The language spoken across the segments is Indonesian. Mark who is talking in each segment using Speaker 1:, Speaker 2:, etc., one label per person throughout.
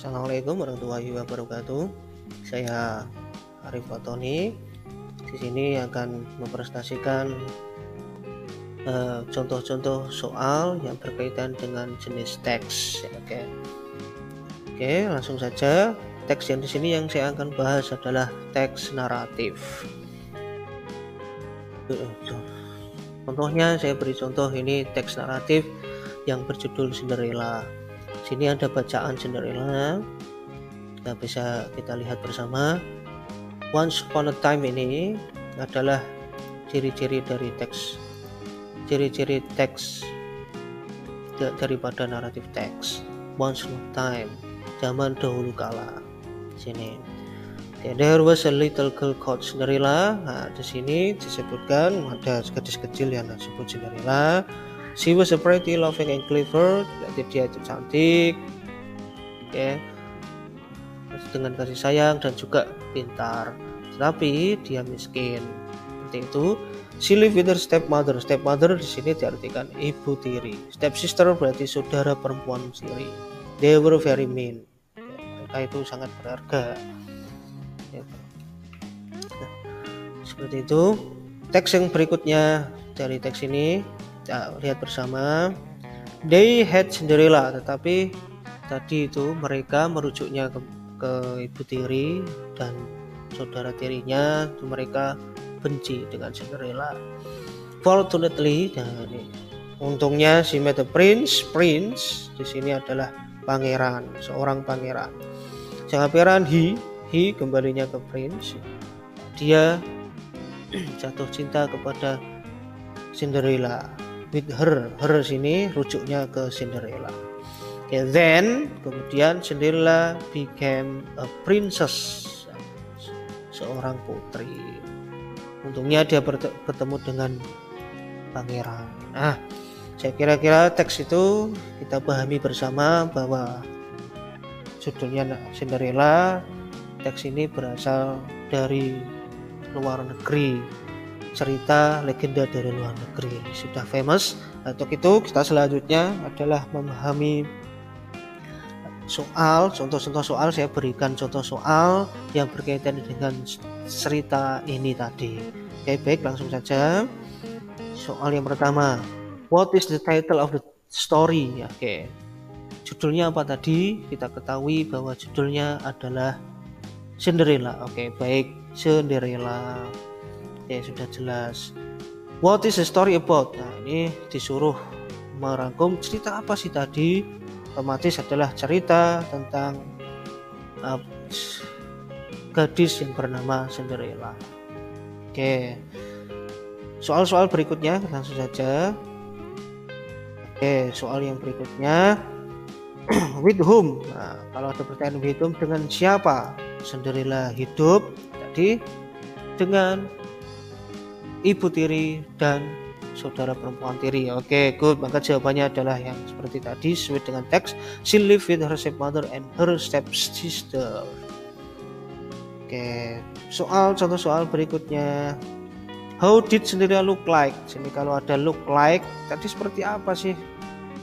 Speaker 1: Assalamualaikum warahmatullahi wabarakatuh. Saya Arif Fatoni. Di sini akan mempresentasikan contoh-contoh soal yang berkaitan dengan jenis teks. Oke, langsung saja. Teks yang di sini yang saya akan bahas adalah teks naratif. Contohnya saya beri contoh ini teks naratif yang berjudul Cinderella. Sini ada bacaan Cinderella. Bisa kita lihat bersama. Once upon a time ini adalah ciri-ciri dari teks. Ciri-ciri teks daripada naratif teks. Once upon a time, zaman dahulu kala. Sini. There was a little girl called Cinderella. Nah, di sini disebutkan ada gadis kecil yang disebut Cinderella. She was a pretty, loving, and clever. Berarti dia itu cantik, dengan kasih sayang dan juga pintar. Tetapi dia miskin. Seperti itu. She lived with her stepmother. Stepmother di sini diartikan ibu tiri. Stepsister berarti saudara perempuan tiri. They were very mean. Mereka itu sangat berharga. Seperti itu. Teks yang berikutnya dari teks ini kita lihat bersama. They had Cinderella, tetapi tadi itu mereka merujuknya ke ibu tiri dan saudara tirinya, itu mereka benci dengan Cinderella. Fortunately, untungnya she met a prince. Prince di sini adalah pangeran, seorang pangeran. Sang pangeran he kembalinya ke prince. Dia jatuh cinta kepada Cinderella. With her sini rujuknya ke Cinderella. Then kemudian Cinderella became a princess, seorang putri. Untungnya dia bertemu dengan pangeran. Nah, saya kira teks itu kita pahami bersama bahwa judulnya Cinderella. Teks ini berasal dari luar negeri. Cerita legenda dari luar negeri sudah famous. Untuk itu kita selanjutnya adalah memahami soal, contoh-contoh soal. Saya berikan contoh soal yang berkaitan dengan cerita ini tadi. Oke, baik, langsung saja. Soal yang pertama, what is the title of the story? Oke, judulnya apa tadi? Kita ketahui bahwa judulnya adalah Cinderella. Oke, baik, Cinderella. Oke, sudah jelas. What is the story about? Nah, ini disuruh merangkum cerita apa sih tadi? Otomatis adalah cerita tentang gadis yang bernama Cinderella. Oke. Soal-soal berikutnya langsung saja. Oke, soal yang berikutnya with whom? Nah, kalau ada pertanyaan with whom, dengan siapa Cinderella hidup? Tadi dengan ibu tiri dan saudara perempuan tiri. Oke, good. Maka jawabannya adalah yang seperti tadi, sesuai dengan teks. She lived with her stepmother and her stepsister. Oke, contoh soal berikutnya. How did Cinderella look like? Sini kalau ada look like, tadi seperti apa sih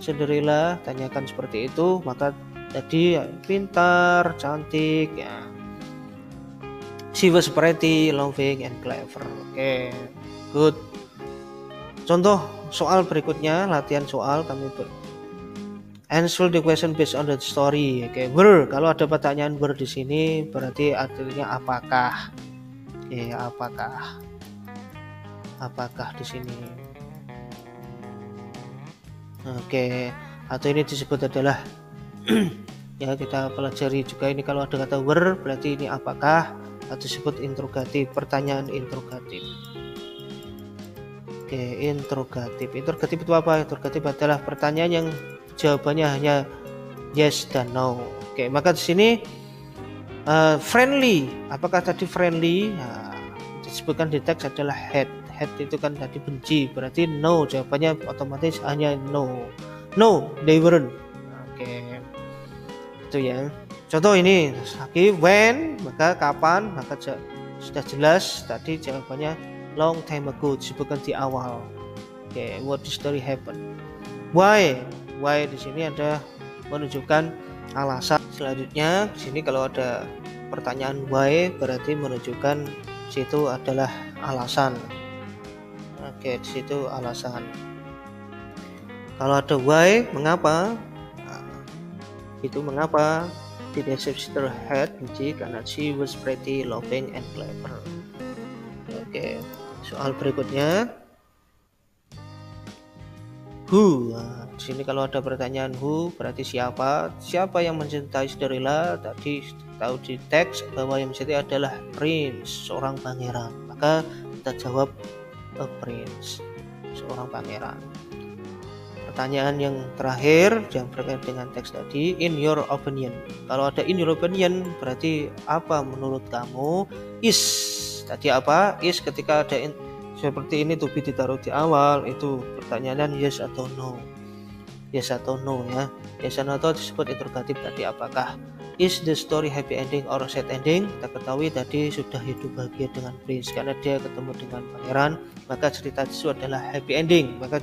Speaker 1: Cinderella? Tanyakan seperti itu. Maka tadi pintar, cantik, ya. She was pretty, loving, and clever. Oke, good. Contoh soal berikutnya, latihan soal kami answer the question based on the story. Oke, where. Kalau ada pertanyaan where di sini berarti artinya apakah. Oke, apakah di sini. Oke, atau ini disebut adalah ya, kita pelajari juga ini kalau ada kata where berarti ini apakah, atau disebut interrogatif, pertanyaan interrogatif. Oke, interrogatif itu apa? Interrogatif adalah pertanyaan yang jawabannya hanya yes dan no. Oke, maka di sini friendly, apakah tadi friendly? Nah, disebutkan di teks adalah hate itu kan tadi benci, berarti no, jawabannya otomatis hanya no, they weren't. Oke, itu ya. Contoh ini lagi when, maka kapan, maka sudah jelas tadi jawabannya long time ago, disebutkan di awal. Oke, what the story happen. Why di sini ada menunjukkan alasan. Selanjutnya di sini kalau ada pertanyaan why berarti menunjukkan situ adalah alasan. Oke, di situ alasan. Kalau ada why, mengapa? Nah, itu mengapa did the sister had Lucy? Karena she was pretty, loving, and clever. Oke, soal berikutnya. Who? Nah, di sini kalau ada pertanyaan who berarti siapa? Siapa yang mencintai Cinderella? Tadi tahu di teks bahwa yang mencintai adalah prince, seorang pangeran. Maka kita jawab a prince, seorang pangeran. Pertanyaan yang terakhir yang berkaitan dengan teks tadi, in your opinion. Kalau ada in your opinion berarti apa menurut kamu? Is tadi apa? Is ketika ada seperti ini to be ditaruh di awal itu pertanyaan yes atau no. Yes atau no ya. Yes atau no disebut interrogatif tadi, apakah is the story happy ending or sad ending? Kita ketahui tadi sudah hidup bahagia dengan prince karena dia ketemu dengan pangeran, maka cerita itu adalah happy ending. Maka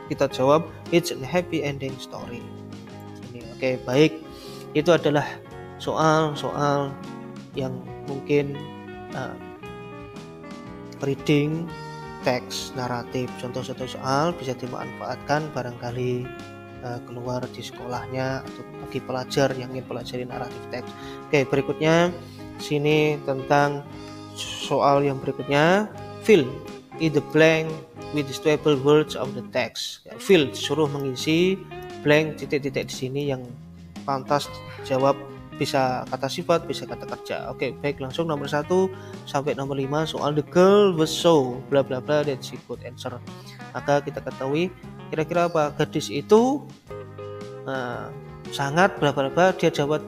Speaker 1: kita jawab it's a happy ending story. Ini oke, baik. Itu adalah soal-soal yang mungkin reading teks naratif. Contoh satu soal bisa dimanfaatkan barangkali keluar di sekolahnya atau bagi pelajar yang ingin pelajari naratif teks. Oke, berikutnya sini tentang soal yang berikutnya, fill in the blank with the suitable words of the text. Ya, fill disuruh mengisi blank titik-titik di sini yang pantas jawab, bisa kata sifat, bisa kata kerja. Oke, baik, langsung nomor 1 sampai nomor 5 soal the girl was so bla bla bla that she could answer. Maka kita ketahui kira-kira apa? Gadis itu sangat bla bla bla, dia jawab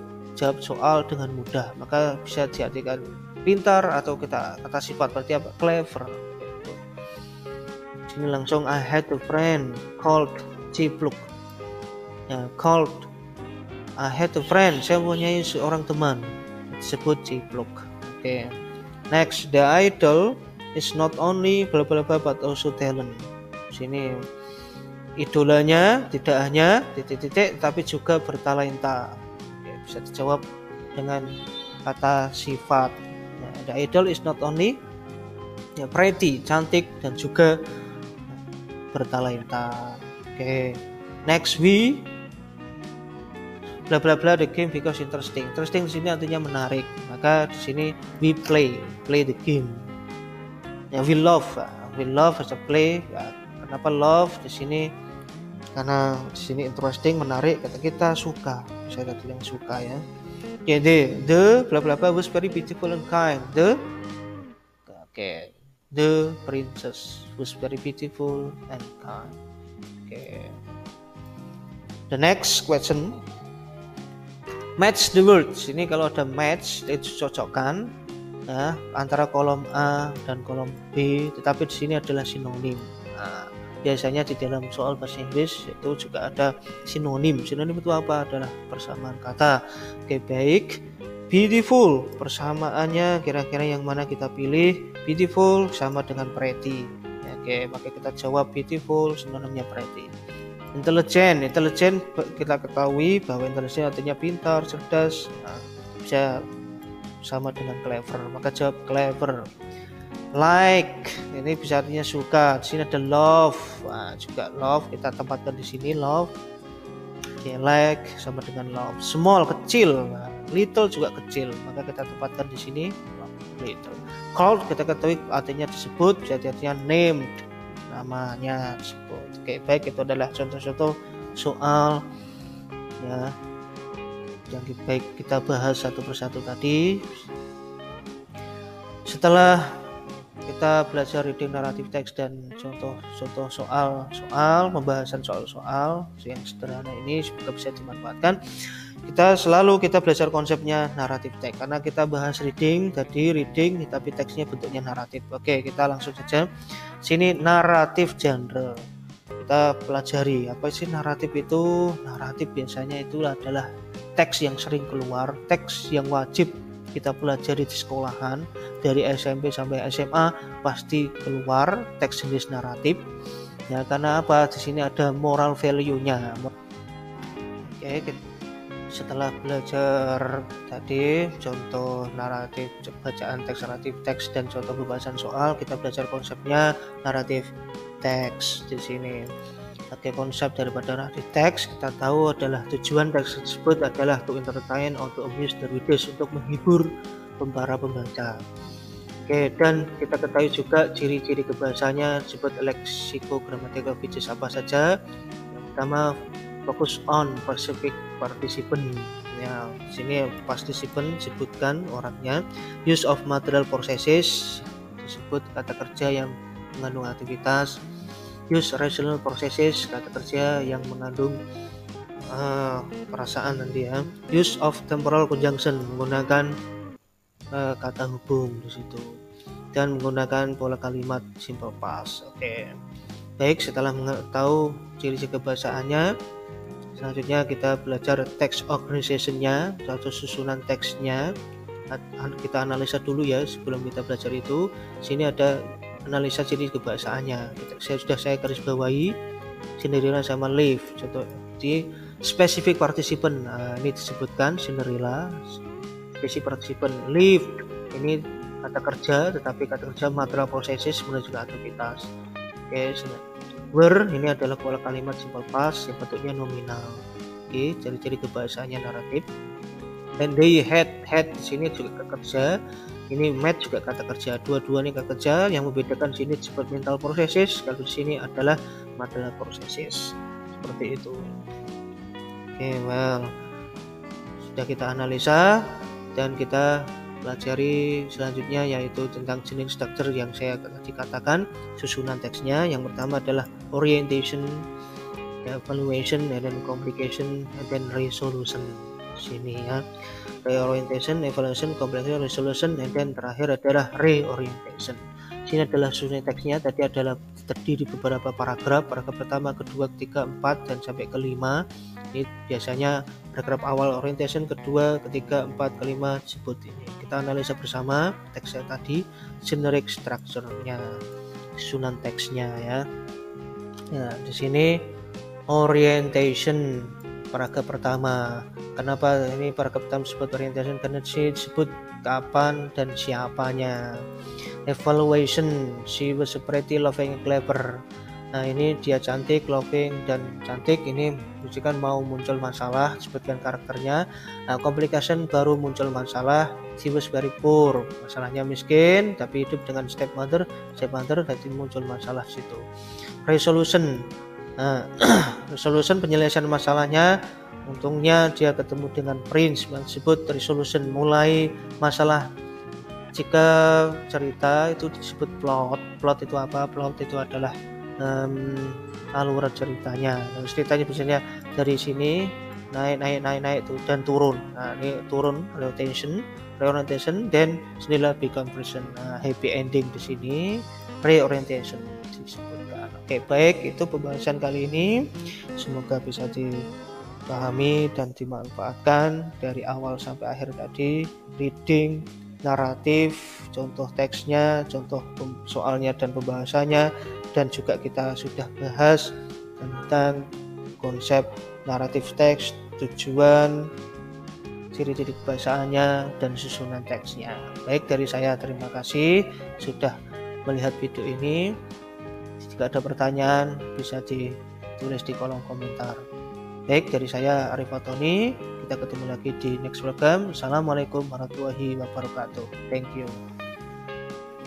Speaker 1: soal dengan mudah. Maka bisa diartikan pintar atau kita kata sifat berarti apa? Clever. Sini langsung I had a friend called Cipluk. Ya, called I had a friend, saya mempunyai seorang teman disebut Cipluk. Oke. Next, the idol is not only bla bla bla but also talent. Sini idolanya tidak hanya titik-titik tapi juga bertalenta. Oke, bisa dijawab dengan kata sifat. Nah, the idol is not only ya pretty, cantik dan juga bertalenta. Oke. Next, we bla bla bla the game because interesting. Interesting di sini artinya menarik. Maka di sini we play the game. Ya, we love as a play. Ya, kenapa love di sini? Karena di sini interesting, menarik. Kata kita suka. Saya kata yang suka ya. Oke, the bla bla bla was very beautiful and kind. The princess was very beautiful and kind. Okay. The next question, match the words. Ini kalau ada match itu cocokkan ya, antara kolom A dan kolom B, tetapi di sini adalah sinonim. Nah, biasanya di dalam soal bahasa Inggris itu juga ada sinonim. Sinonim itu apa? Adalah persamaan kata. Oke, baik. Beautiful, persamaannya kira-kira yang mana kita pilih? Beautiful sama dengan pretty. Oke, maka kita jawab beautiful sinonimnya pretty. Intelligent kita ketahui bahwa intelligent artinya pintar, cerdas. Nah, bisa sama dengan clever, maka jawab clever. Like, ini bisa artinya suka. Di sini ada love. Nah, juga love kita tempatkan di sini love. Oke, like sama dengan love. Small, kecil. Nah, little juga kecil, maka kita tempatkan di sini little. Called kita ketahui artinya disebut, bisa artinya named, namanya disebut. Oke, baik, itu adalah contoh-contoh soal ya yang baik kita bahas satu persatu tadi. Setelah kita belajar reading naratif teks dan contoh soal pembahasan soal yang sederhana ini semoga bisa dimanfaatkan. Kita belajar konsepnya naratif teks karena kita bahas reading tadi tapi teksnya bentuknya naratif. Oke, kita langsung saja. Sini naratif genre. Kita pelajari apa sih naratif itu. Naratif biasanya itu adalah teks yang sering keluar, teks yang wajib kita pelajari di sekolahan dari SMP sampai SMA pasti keluar teks jenis naratif. Ya, karena apa? Di sini ada moral value-nya. Oke, setelah belajar tadi contoh naratif, bacaan teks, naratif teks, dan contoh pembahasan soal, kita belajar konsepnya naratif teks di sini. Sebagai konsep daripada naratif teks, kita tahu adalah tujuan teks tersebut adalah to entertain or to amuse the readers, untuk menghibur para pembaca. Oke, dan kita ketahui juga ciri-ciri kebahasanya disebut lexicogrammatical features apa saja. Yang pertama, focus on specific participant. Ya, sini participant sebutkan orangnya. Use of material processes, disebut kata kerja yang mengandung aktivitas. Use rational processes, kata kerja yang mengandung perasaan nanti ya. Use of temporal conjunction, menggunakan kata hubung di situ, dan menggunakan pola kalimat simple past. Oke. Baik, setelah mengetahui ciri-ciri kebahasaannya, selanjutnya kita belajar text organization-nya atau susunan teksnya. Kita analisa dulu ya sebelum kita belajar itu. Sini ada analisa ciri kebahasaannya. Saya garis bawahi Cinderella sama Live. Contoh di specific participant. Nah, ini disebutkan Cinderella, specific participant. Live ini kata kerja, tetapi kata kerja material processes menunjukkan aktivitas. Oke, were ini adalah pola kalimat simple past yang bentuknya nominal. Oke, ciri-ciri kebahasaannya naratif. Dan they had di sini juga kata kerja. Ini met juga kata kerja. Dua-dua ini kata kerja. Yang membedakan sini disebut mental processes, kalau di sini adalah material processes. Seperti itu. Oke, well, sudah kita analisa dan kita pelajari selanjutnya yaitu tentang jenis structure yang saya tadi katakan, susunan teksnya. Yang pertama adalah orientation, evaluation, and then complication, and then resolution. Sini ya, reorientation, evaluation, complication, resolution, and then terakhir adalah reorientation. Sini adalah susunan teksnya. Tadi adalah terdiri beberapa paragraf. Paragraf pertama, kedua, ketiga, empat, dan sampai kelima. Ini biasanya paragraf awal orientation, kedua, ketiga, empat, kelima disebut ini. Kita analisa bersama teksnya tadi, generic structure-nya, susunan teksnya ya. Nah, di sini orientation paragraf pertama. Kenapa ini paragraf pertama disebut orientation? Karena disebut kapan dan siapanya. Evaluation, she was pretty, loving, clever. Nah, ini dia cantik, loving, dan cantik. Ini menunjukkan mau muncul masalah, sebutkan karakternya. Nah, complication baru muncul masalah. She was very poor, masalahnya miskin, tapi hidup dengan stepmother, jadi muncul masalah situ. Resolution, nah, resolution penyelesaian masalahnya. Untungnya dia ketemu dengan prince, disebut resolution, mulai masalah. Jika cerita itu disebut plot. Plot itu apa? Plot itu adalah alur ceritanya. Nah, ceritanya biasanya dari sini naik itu dan turun. Nah, ini turun, reorientation, dan sinilah decompression. Nah, happy ending di sini, reorientation disebutkan. Oke, baik, itu pembahasan kali ini. Semoga bisa dipahami dan dimanfaatkan dari awal sampai akhir tadi. Reading, naratif, contoh teksnya, contoh soalnya dan pembahasannya, dan juga kita sudah bahas tentang konsep naratif teks, tujuan, ciri-ciri kebahasaannya, dan susunan teksnya. Baik, dari saya terima kasih sudah melihat video ini. Jika ada pertanyaan bisa ditulis di kolom komentar. Baik, dari saya Arif Fatoni. Kita ketemu lagi di next program. Assalamualaikum warahmatullahi wabarakatuh. Thank you.